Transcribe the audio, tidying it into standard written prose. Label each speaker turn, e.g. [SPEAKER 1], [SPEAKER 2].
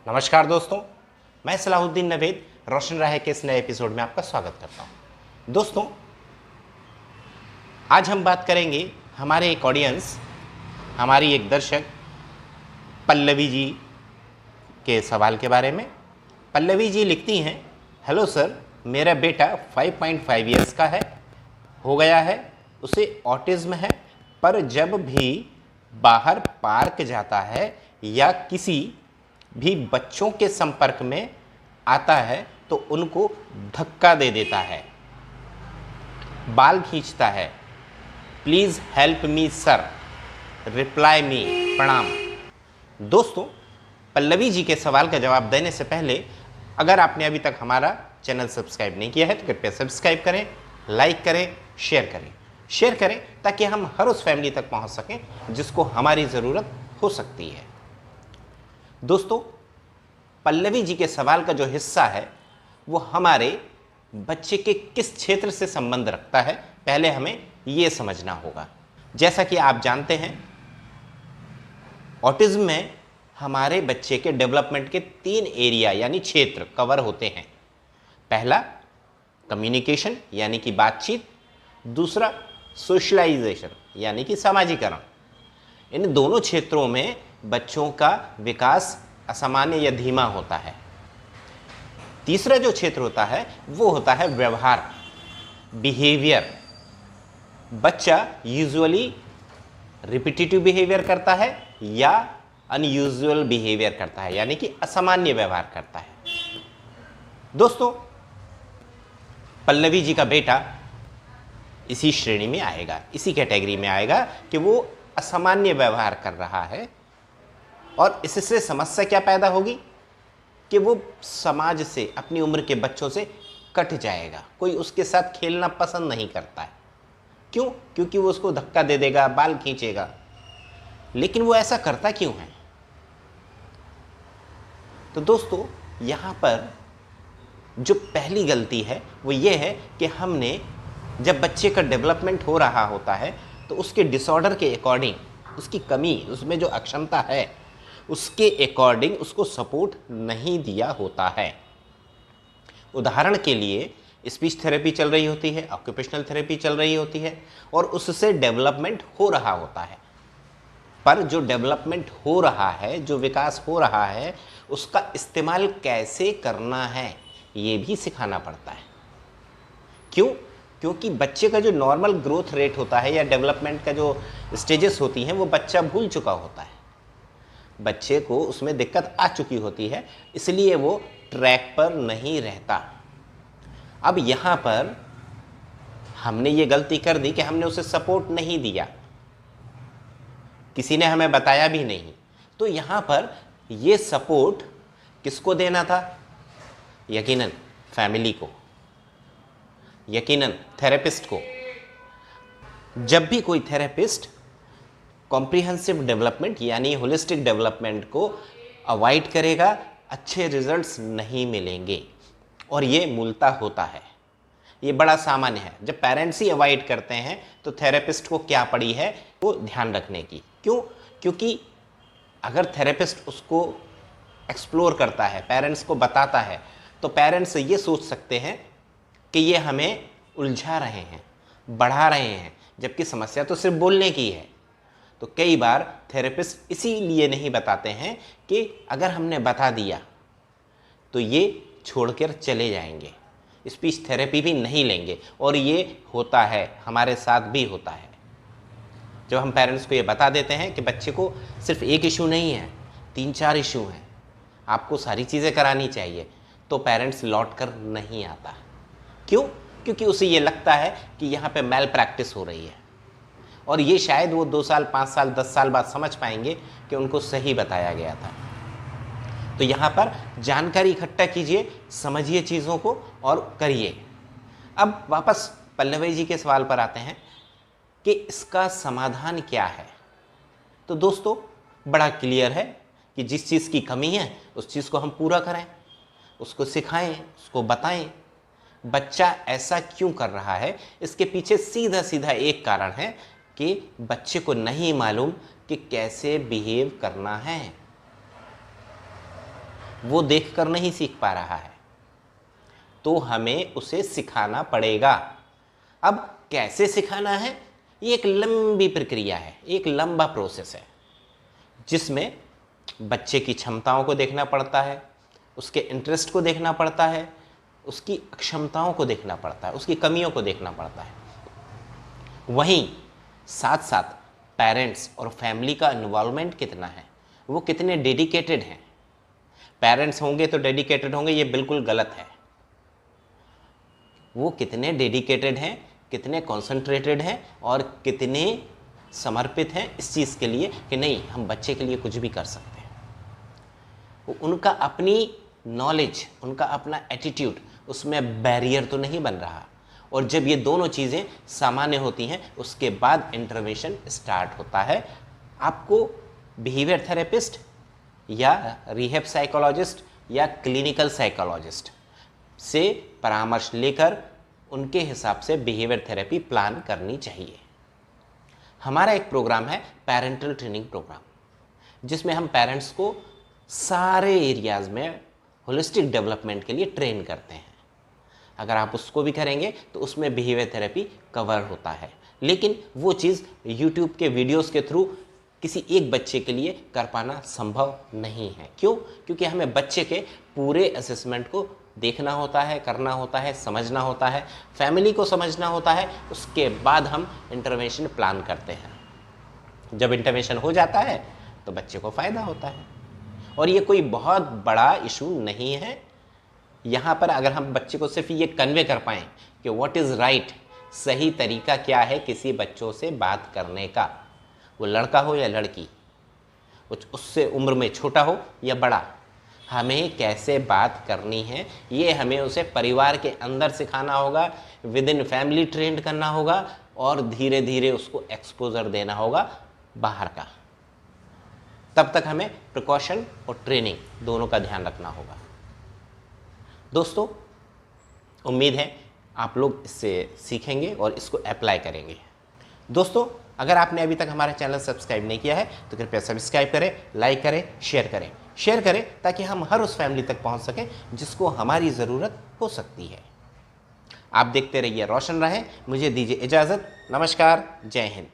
[SPEAKER 1] नमस्कार दोस्तों, मैं सलाहुद्दीन नवेद रोशन राय के इस नए एपिसोड में आपका स्वागत करता हूं। दोस्तों, आज हम बात करेंगे हमारे एक ऑडियंस, हमारी एक दर्शक पल्लवी जी के सवाल के बारे में। पल्लवी जी लिखती हैं, हेलो सर, मेरा बेटा 5.5 ईयर्स का है, हो गया है, उसे ऑटिज्म है, पर जब भी बाहर पार्क जाता है या किसी भी बच्चों के संपर्क में आता है तो उनको धक्का दे देता है, बाल खींचता है। Please help me sir, reply me, प्रणाम। दोस्तों, पल्लवी जी के सवाल का जवाब देने से पहले अगर आपने अभी तक हमारा चैनल सब्सक्राइब नहीं किया है तो कृपया सब्सक्राइब करें, लाइक करें, शेयर करें ताकि हम हर उस फैमिली तक पहुंच सकें जिसको हमारी ज़रूरत हो सकती है। दोस्तों, पल्लवी जी के सवाल का जो हिस्सा है वो हमारे बच्चे के किस क्षेत्र से संबंध रखता है, पहले हमें ये समझना होगा। जैसा कि आप जानते हैं, ऑटिज्म में हमारे बच्चे के डेवलपमेंट के 3 एरिया यानी क्षेत्र कवर होते हैं। पहला कम्युनिकेशन यानी कि बातचीत, दूसरा सोशलाइजेशन यानी कि सामाजिकरण। इन दोनों क्षेत्रों में बच्चों का विकास असामान्य या धीमा होता है। तीसरा जो क्षेत्र होता है वो होता है व्यवहार, बिहेवियर। बच्चा यूजुअली रिपीटेटिव बिहेवियर करता है या अनयूजुअल बिहेवियर करता है यानी कि असामान्य व्यवहार करता है। दोस्तों, पल्लवी जी का बेटा इसी श्रेणी में आएगा, इसी कैटेगरी में आएगा कि वो असामान्य व्यवहार कर रहा है और इससे समस्या क्या पैदा होगी कि वो समाज से, अपनी उम्र के बच्चों से कट जाएगा। कोई उसके साथ खेलना पसंद नहीं करता है। क्यों? क्योंकि वो उसको धक्का दे देगा, बाल खींचेगा। लेकिन वो ऐसा करता क्यों है? तो दोस्तों, यहाँ पर जो पहली गलती है वो ये है कि हमने, जब बच्चे का डेवलपमेंट हो रहा होता है तो उसके डिसऑर्डर के अकॉर्डिंग, उसकी कमी, उसमें जो अक्षमता है उसके अकॉर्डिंग उसको सपोर्ट नहीं दिया होता है। उदाहरण के लिए स्पीच थेरेपी चल रही होती है, ऑक्यूपेशनल थेरेपी चल रही होती है और उससे डेवलपमेंट हो रहा होता है, पर जो डेवलपमेंट हो रहा है, जो विकास हो रहा है, उसका इस्तेमाल कैसे करना है ये भी सिखाना पड़ता है। क्यों? क्योंकि बच्चे का जो नॉर्मल ग्रोथ रेट होता है या डेवलपमेंट का जो स्टेजेस होती हैं वो बच्चा भूल चुका होता है। बच्चे को उसमें दिक्कत आ चुकी होती है, इसलिए वो ट्रैक पर नहीं रहता। अब यहाँ पर हमने ये गलती कर दी कि हमने उसे सपोर्ट नहीं दिया, किसी ने हमें बताया भी नहीं। तो यहाँ पर ये सपोर्ट किसको देना था? यकीनन फैमिली को, यकीनन थेरेपिस्ट को। जब भी कोई थेरेपिस्ट कॉम्प्रिहेंसिव डेवलपमेंट यानी होलिस्टिक डेवलपमेंट को अवॉइड करेगा, अच्छे रिजल्ट्स नहीं मिलेंगे और ये मूलतः होता है, ये बड़ा सामान्य है। जब पेरेंट्स ही अवॉइड करते हैं तो थेरेपिस्ट को क्या पड़ी है वो ध्यान रखने की। क्यों? क्योंकि अगर थेरेपिस्ट उसको एक्सप्लोर करता है, पेरेंट्स को बताता है, तो पेरेंट्स ये सोच सकते हैं कि ये हमें उलझा रहे हैं, बढ़ा रहे हैं, जबकि समस्या तो सिर्फ बोलने की है। तो कई बार थेरेपिस्ट इसीलिए नहीं बताते हैं कि अगर हमने बता दिया तो ये छोड़कर चले जाएंगे, स्पीच थेरेपी भी नहीं लेंगे। और ये होता है, हमारे साथ भी होता है। जब हम पेरेंट्स को ये बता देते हैं कि बच्चे को सिर्फ एक इशू नहीं है, 3-4 इशू हैं, आपको सारी चीज़ें करानी चाहिए, तो पेरेंट्स लौट कर नहीं आता। क्यों? क्योंकि उसे ये लगता है कि यहाँ पे मैल प्रैक्टिस हो रही है और ये शायद वो 2 साल, 5 साल, 10 साल बाद समझ पाएंगे कि उनको सही बताया गया था। तो यहाँ पर जानकारी इकट्ठा कीजिए, समझिए चीज़ों को और करिए। अब वापस पल्लवी जी के सवाल पर आते हैं कि इसका समाधान क्या है। तो दोस्तों, बड़ा क्लियर है कि जिस चीज़ की कमी है उस चीज़ को हम पूरा करें, उसको सिखाएं, उसको बताएं। बच्चा ऐसा क्यों कर रहा है, इसके पीछे सीधा सीधा एक कारण है कि बच्चे को नहीं मालूम कि कैसे बिहेव करना है। वो देखकर नहीं सीख पा रहा है, तो हमें उसे सिखाना पड़ेगा। अब कैसे सिखाना है, ये एक लंबी प्रक्रिया है, एक लंबा प्रोसेस है, जिसमें बच्चे की क्षमताओं को देखना पड़ता है, उसके इंटरेस्ट को देखना पड़ता है, उसकी अक्षमताओं को देखना पड़ता है, उसकी कमियों को देखना पड़ता है। वहीं साथ साथ पेरेंट्स और फैमिली का इन्वॉल्वमेंट कितना है, वो कितने डेडिकेटेड हैं। पेरेंट्स होंगे तो डेडिकेटेड होंगे, ये बिल्कुल गलत है। वो कितने डेडिकेटेड हैं, कितने कॉन्सेंट्रेटेड हैं और कितने समर्पित हैं इस चीज़ के लिए कि नहीं, हम बच्चे के लिए कुछ भी कर सकते हैं। उनका अपनी नॉलेज, उनका अपना एटीट्यूड, उसमें बैरियर तो नहीं बन रहा। और जब ये दोनों चीज़ें सामान्य होती हैं, उसके बाद इंटरवेंशन स्टार्ट होता है। आपको बिहेवियर थेरेपिस्ट या रिहैब साइकोलॉजिस्ट या क्लिनिकल साइकोलॉजिस्ट से परामर्श लेकर उनके हिसाब से बिहेवियर थेरेपी प्लान करनी चाहिए। हमारा एक प्रोग्राम है पेरेंटल ट्रेनिंग प्रोग्राम, जिसमें हम पेरेंट्स को सारे एरियाज़ में होलिस्टिक डेवलपमेंट के लिए ट्रेन करते हैं। अगर आप उसको भी करेंगे तो उसमें बिहेवियर थेरेपी कवर होता है, लेकिन वो चीज़ यूट्यूब के वीडियोस के थ्रू किसी एक बच्चे के लिए कर पाना संभव नहीं है। क्यों? क्योंकि हमें बच्चे के पूरे असेसमेंट को देखना होता है, करना होता है, समझना होता है, फैमिली को समझना होता है, उसके बाद हम इंटरवेंशन प्लान करते हैं। जब इंटरवेंशन हो जाता है तो बच्चे को फ़ायदा होता है, और ये कोई बहुत बड़ा इशू नहीं है। यहाँ पर अगर हम बच्चे को सिर्फ ये कन्वे कर पाएँ कि व्हाट इज़ राइट, सही तरीका क्या है किसी बच्चों से बात करने का, वो लड़का हो या लड़की, उससे उम्र में छोटा हो या बड़ा, हमें कैसे बात करनी है ये हमें उसे परिवार के अंदर सिखाना होगा, विद इन फैमिली ट्रेंड करना होगा, और धीरे धीरे उसको एक्सपोजर देना होगा बाहर का। तब तक हमें प्रिकॉशन और ट्रेनिंग दोनों का ध्यान रखना होगा। दोस्तों, उम्मीद है आप लोग इससे सीखेंगे और इसको अप्लाई करेंगे। दोस्तों, अगर आपने अभी तक हमारा चैनल सब्सक्राइब नहीं किया है तो कृपया सब्सक्राइब करें, लाइक करें, शेयर करें ताकि हम हर उस फैमिली तक पहुंच सकें जिसको हमारी ज़रूरत हो सकती है। आप देखते रहिए रोशन रहे, मुझे दीजिए इजाज़त। नमस्कार, जय हिंद।